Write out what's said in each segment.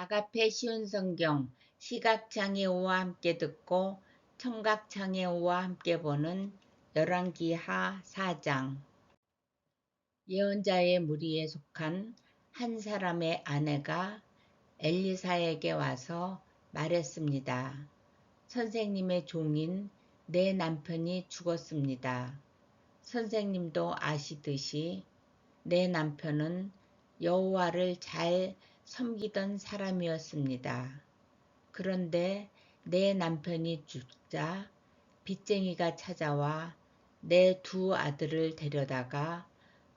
아가페 쉬운 성경 시각장애우와 함께 듣고 청각장애우와 함께 보는 열왕기하 4장. 예언자의 무리에 속한 한 사람의 아내가 엘리사에게 와서 말했습니다. 선생님의 종인 내 남편이 죽었습니다. 선생님도 아시듯이 내 남편은 여호와를 잘 섬기던 사람이었습니다. 그런데 내 남편이 죽자 빚쟁이가 찾아와 내 두 아들을 데려다가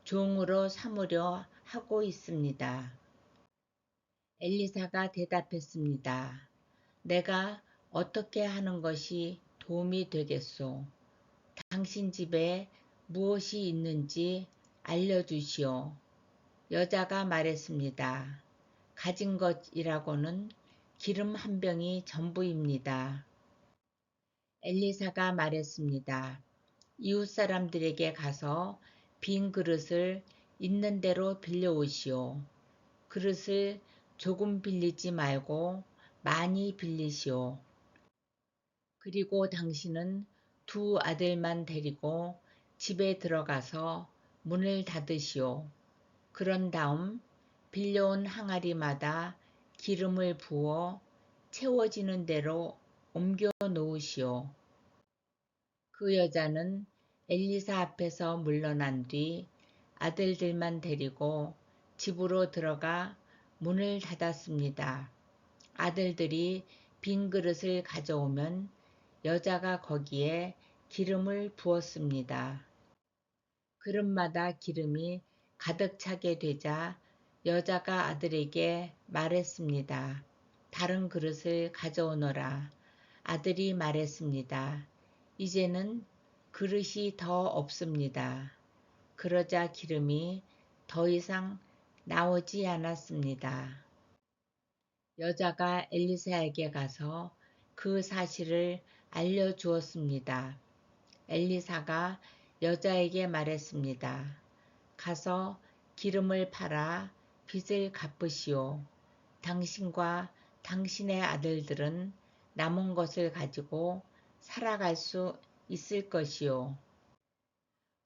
종으로 삼으려 하고 있습니다. 엘리사가 대답했습니다. 내가 어떻게 하는 것이 도움이 되겠소? 당신 집에 무엇이 있는지 알려주시오. 여자가 말했습니다. 가진 것이라고는 기름 한 병이 전부입니다. 엘리사가 말했습니다. 이웃 사람들에게 가서 빈 그릇을 있는 대로 빌려오시오. 그릇을 조금 빌리지 말고 많이 빌리시오. 그리고 당신은 두 아들만 데리고 집에 들어가서 문을 닫으시오. 그런 다음 빌려온 항아리마다 기름을 부어 채워지는 대로 옮겨 놓으시오. 그 여자는 엘리사 앞에서 물러난 뒤 아들들만 데리고 집으로 들어가 문을 닫았습니다. 아들들이 빈 그릇을 가져오면 여자가 거기에 기름을 부었습니다. 그릇마다 기름이 가득 차게 되자 여자가 아들에게 말했습니다. 다른 그릇을 가져오너라. 아들이 말했습니다. 이제는 그릇이 더 없습니다. 그러자 기름이 더 이상 나오지 않았습니다. 여자가 엘리사에게 가서 그 사실을 알려주었습니다. 엘리사가 여자에게 말했습니다. 가서 기름을 팔아 빚을 갚으시오. 당신과 당신의 아들들은 남은 것을 가지고 살아갈 수 있을 것이오.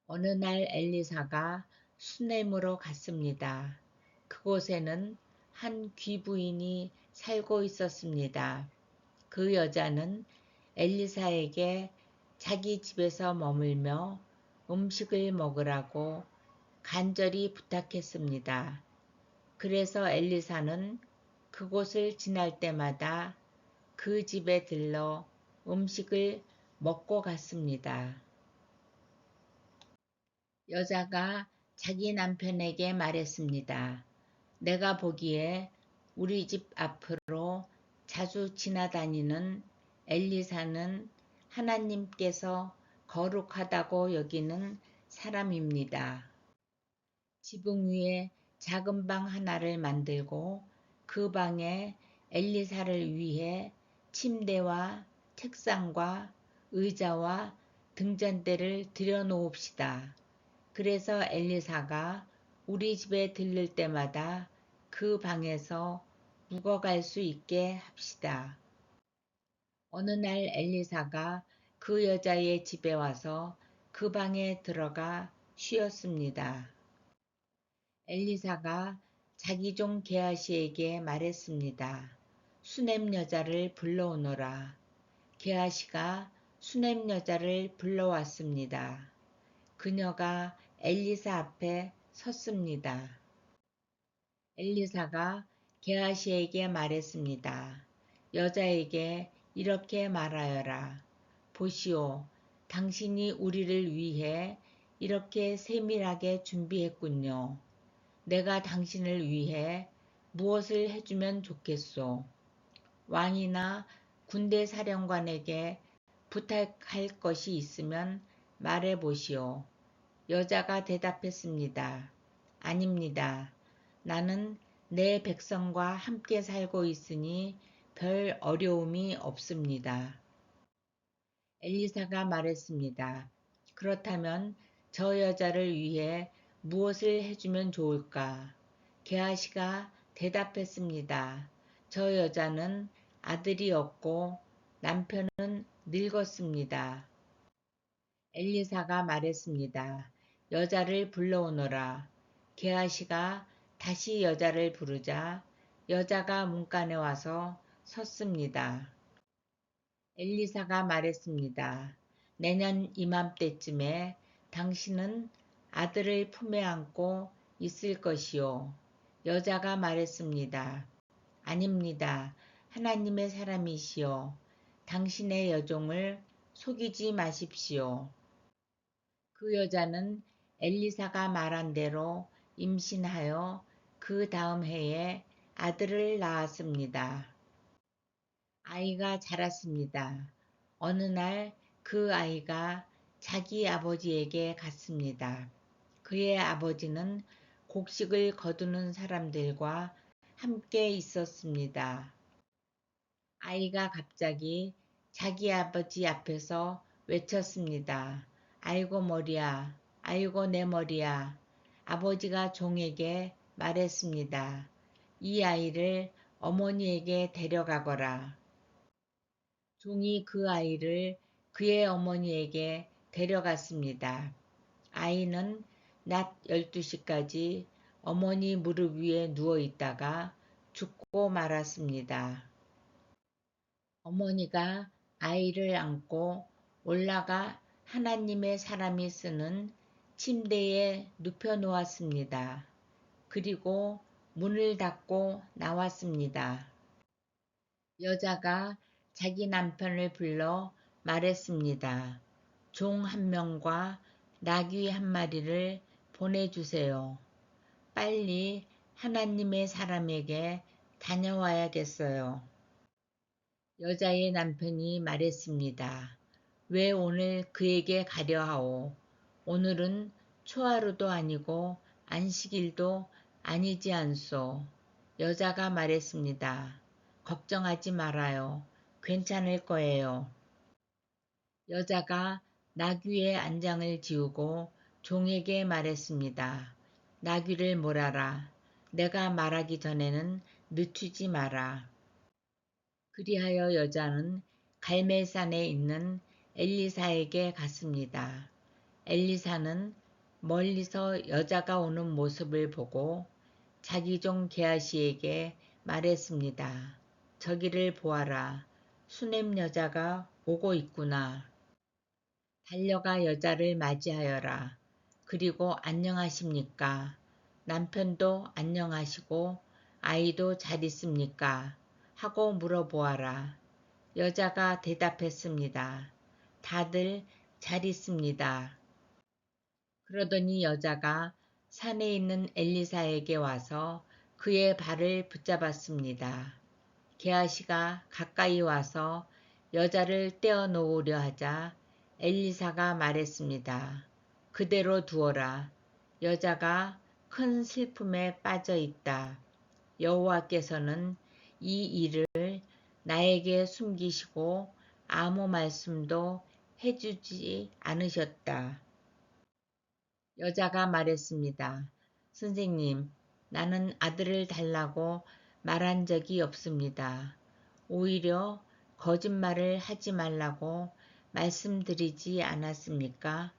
어느 날 엘리사가 수넴으로 갔습니다. 그곳에는 한 귀부인이 살고 있었습니다. 그 여자는 엘리사에게 자기 집에서 머물며 음식을 먹으라고 간절히 부탁했습니다. 그래서 엘리사는 그곳을 지날 때마다 그 집에 들러 음식을 먹고 갔습니다. 여자가 자기 남편에게 말했습니다. 내가 보기에 우리 집 앞으로 자주 지나다니는 엘리사는 하나님께서 거룩하다고 여기는 사람입니다. 지붕 위에 작은 방 하나를 만들고 그 방에 엘리사를 위해 침대와 책상과 의자와 등잔대를 들여놓읍시다. 그래서 엘리사가 우리 집에 들를 때마다 그 방에서 묵어갈 수 있게 합시다. 어느 날 엘리사가 그 여자의 집에 와서 그 방에 들어가 쉬었습니다. 엘리사가 자기 종 게하시에게 말했습니다. 수넴 여자를 불러오너라. 게하시가 수넴 여자를 불러왔습니다. 그녀가 엘리사 앞에 섰습니다. 엘리사가 게하시에게 말했습니다. 여자에게 이렇게 말하여라. 보시오, 당신이 우리를 위해 이렇게 세밀하게 준비했군요. 내가 당신을 위해 무엇을 해주면 좋겠소? 왕이나 군대 사령관에게 부탁할 것이 있으면 말해 보시오. 여자가 대답했습니다. 아닙니다. 나는 내 백성과 함께 살고 있으니 별 어려움이 없습니다. 엘리사가 말했습니다. 그렇다면 저 여자를 위해 무엇을 해주면 좋을까? 게하시가 대답했습니다. 저 여자는 아들이 없고 남편은 늙었습니다. 엘리사가 말했습니다. 여자를 불러오너라. 게하시가 다시 여자를 부르자 여자가 문간에 와서 섰습니다. 엘리사가 말했습니다. 내년 이맘때쯤에 당신은 아들을 품에 안고 있을 것이요. 여자가 말했습니다. 아닙니다. 하나님의 사람이시여. 당신의 여종을 속이지 마십시오. 그 여자는 엘리사가 말한 대로 임신하여 그 다음 해에 아들을 낳았습니다. 아이가 자랐습니다. 어느 날 그 아이가 자기 아버지에게 갔습니다. 그의 아버지는 곡식을 거두는 사람들과 함께 있었습니다. 아이가 갑자기 자기 아버지 앞에서 외쳤습니다. 아이고 머리야, 아이고 내 머리야. 아버지가 종에게 말했습니다. 이 아이를 어머니에게 데려가거라. 종이 그 아이를 그의 어머니에게 데려갔습니다. 아이는 낮 12시까지 어머니 무릎 위에 누워 있다가 죽고 말았습니다. 어머니가 아이를 안고 올라가 하나님의 사람이 쓰는 침대에 눕혀 놓았습니다. 그리고 문을 닫고 나왔습니다. 여자가 자기 남편을 불러 말했습니다. 종 한 명과 나귀 한 마리를 보내주세요. 빨리 하나님의 사람에게 다녀와야겠어요. 여자의 남편이 말했습니다. 왜 오늘 그에게 가려 하오? 오늘은 초하루도 아니고 안식일도 아니지 않소. 여자가 말했습니다. 걱정하지 말아요. 괜찮을 거예요. 여자가 나귀의 안장을 지우고 종에게 말했습니다. 나귀를 몰아라. 내가 말하기 전에는 늦추지 마라. 그리하여 여자는 갈멜산에 있는 엘리사에게 갔습니다. 엘리사는 멀리서 여자가 오는 모습을 보고 자기 종 게하시에게 말했습니다. 저기를 보아라. 수넴 여자가 오고 있구나. 달려가 여자를 맞이하여라. 그리고 안녕하십니까? 남편도 안녕하시고 아이도 잘 있습니까? 하고 물어보아라. 여자가 대답했습니다. 다들 잘 있습니다. 그러더니 여자가 산에 있는 엘리사에게 와서 그의 발을 붙잡았습니다. 게하시가 가까이 와서 여자를 떼어 놓으려 하자 엘리사가 말했습니다. 그대로 두어라. 여자가 큰 슬픔에 빠져 있다. 여호와께서는 이 일을 나에게 숨기시고 아무 말씀도 해주지 않으셨다. 여자가 말했습니다. 선생님, 나는 아들을 달라고 말한 적이 없습니다. 오히려 거짓말을 하지 말라고 말씀드리지 않았습니까?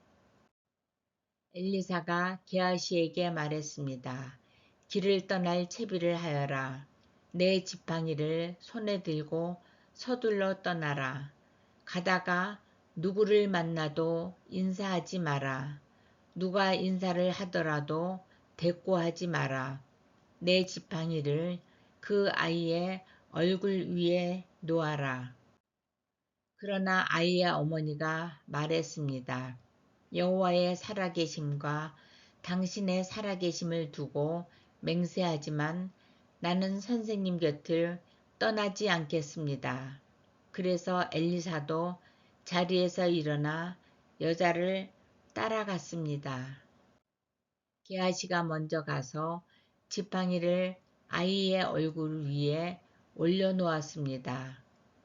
엘리사가 게하시에게 말했습니다. 길을 떠날 채비를 하여라. 내 지팡이를 손에 들고 서둘러 떠나라. 가다가 누구를 만나도 인사하지 마라. 누가 인사를 하더라도 대꾸하지 마라. 내 지팡이를 그 아이의 얼굴 위에 놓아라. 그러나 아이의 어머니가 말했습니다. 여호와의 살아계심과 당신의 살아계심을 두고 맹세하지만 나는 선생님 곁을 떠나지 않겠습니다. 그래서 엘리사도 자리에서 일어나 여자를 따라갔습니다. 게하시가 먼저 가서 지팡이를 아이의 얼굴 위에 올려놓았습니다.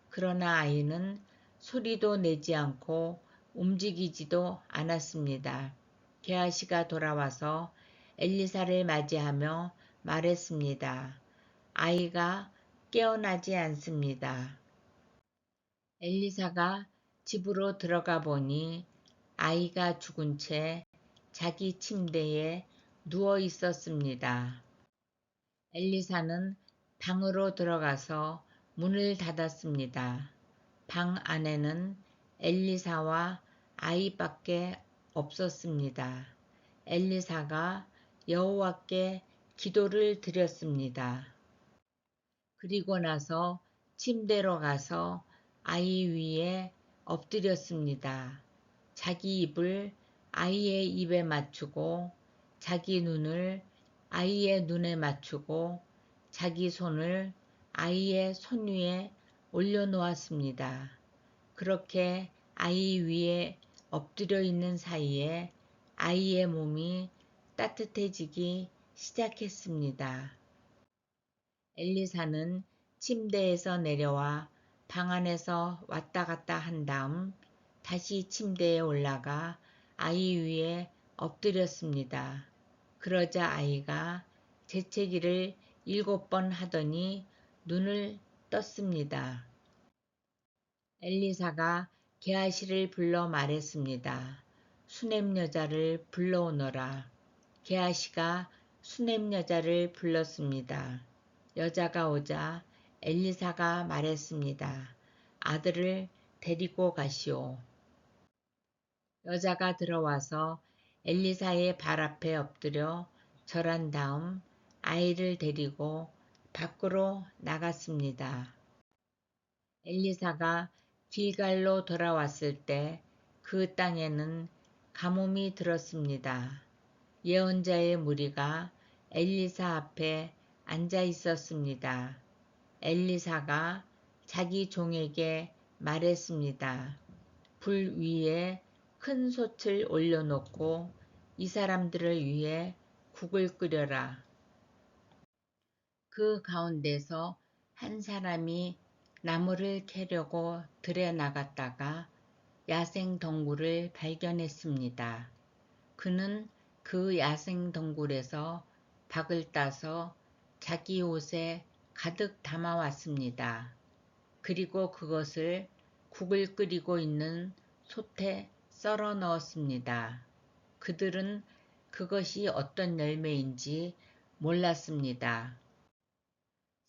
그러나 아이는 소리도 내지 않고 움직이지도 않았습니다. 게하시가 돌아와서 엘리사를 맞이하며 말했습니다. 아이가 깨어나지 않습니다. 엘리사가 집으로 들어가 보니 아이가 죽은 채 자기 침대에 누워 있었습니다. 엘리사는 방으로 들어가서 문을 닫았습니다. 방 안에는 엘리사와 아이밖에 없었습니다. 엘리사가 여호와께 기도를 드렸습니다. 그리고 나서 침대로 가서 아이 위에 엎드렸습니다. 자기 입을 아이의 입에 맞추고 자기 눈을 아이의 눈에 맞추고 자기 손을 아이의 손 위에 올려놓았습니다. 그렇게 아이 위에 엎드려 있는 사이에 아이의 몸이 따뜻해지기 시작했습니다. 엘리사는 침대에서 내려와 방 안에서 왔다 갔다 한 다음 다시 침대에 올라가 아이 위에 엎드렸습니다. 그러자 아이가 재채기를 7번 하더니 눈을 떴습니다. 엘리사가 게하시를 불러 말했습니다. 수넴 여자를 불러오너라. 게하시가 수넴 여자를 불렀습니다. 여자가 오자 엘리사가 말했습니다. 아들을 데리고 가시오. 여자가 들어와서 엘리사의 발 앞에 엎드려 절한 다음 아이를 데리고 밖으로 나갔습니다. 엘리사가 길갈로 돌아왔을 때 그 땅에는 가뭄이 들었습니다. 예언자의 무리가 엘리사 앞에 앉아 있었습니다. 엘리사가 자기 종에게 말했습니다. 불 위에 큰 솥을 올려놓고 이 사람들을 위해 국을 끓여라. 그 가운데서 한 사람이 나무를 캐려고 들에 나갔다가 야생 덩굴을 발견했습니다. 그는 그 야생 덩굴에서 박을 따서 자기 옷에 가득 담아왔습니다. 그리고 그것을 국을 끓이고 있는 솥에 썰어 넣었습니다. 그들은 그것이 어떤 열매인지 몰랐습니다.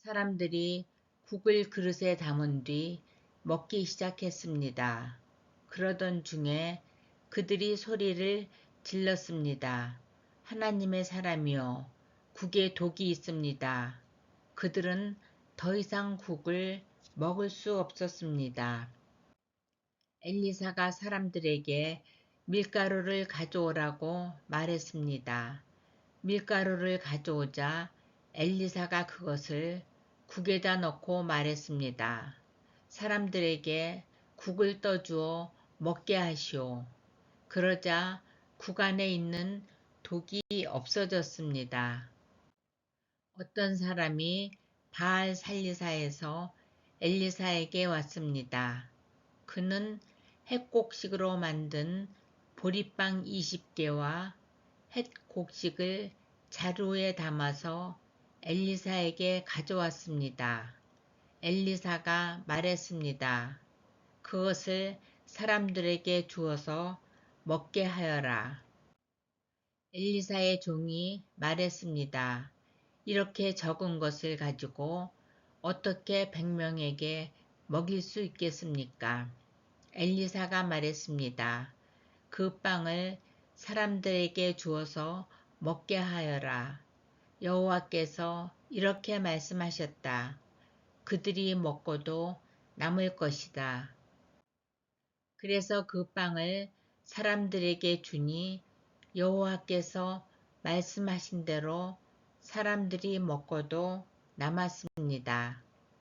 사람들이 국을 그릇에 담은 뒤 먹기 시작했습니다. 그러던 중에 그들이 소리를 질렀습니다. 하나님의 사람이여, 국에 독이 있습니다. 그들은 더 이상 국을 먹을 수 없었습니다. 엘리사가 사람들에게 밀가루를 가져오라고 말했습니다. 밀가루를 가져오자 엘리사가 그것을 국에다 넣고 말했습니다. 사람들에게 국을 떠주어 먹게 하시오. 그러자 국 안에 있는 독이 없어졌습니다. 어떤 사람이 바알 살리사에서 엘리사에게 왔습니다. 그는 햇곡식으로 만든 보리빵 20개와 햇곡식을 자루에 담아서 엘리사에게 가져왔습니다. 엘리사가 말했습니다. 그것을 사람들에게 주어서 먹게 하여라. 엘리사의 종이 말했습니다. 이렇게 적은 것을 가지고 어떻게 100명에게 먹일 수 있겠습니까? 엘리사가 말했습니다. 그 빵을 사람들에게 주어서 먹게 하여라. 여호와께서 이렇게 말씀하셨다. 그들이 먹고도 남을 것이다. 그래서 그 빵을 사람들에게 주니 여호와께서 말씀하신 대로 사람들이 먹고도 남았습니다.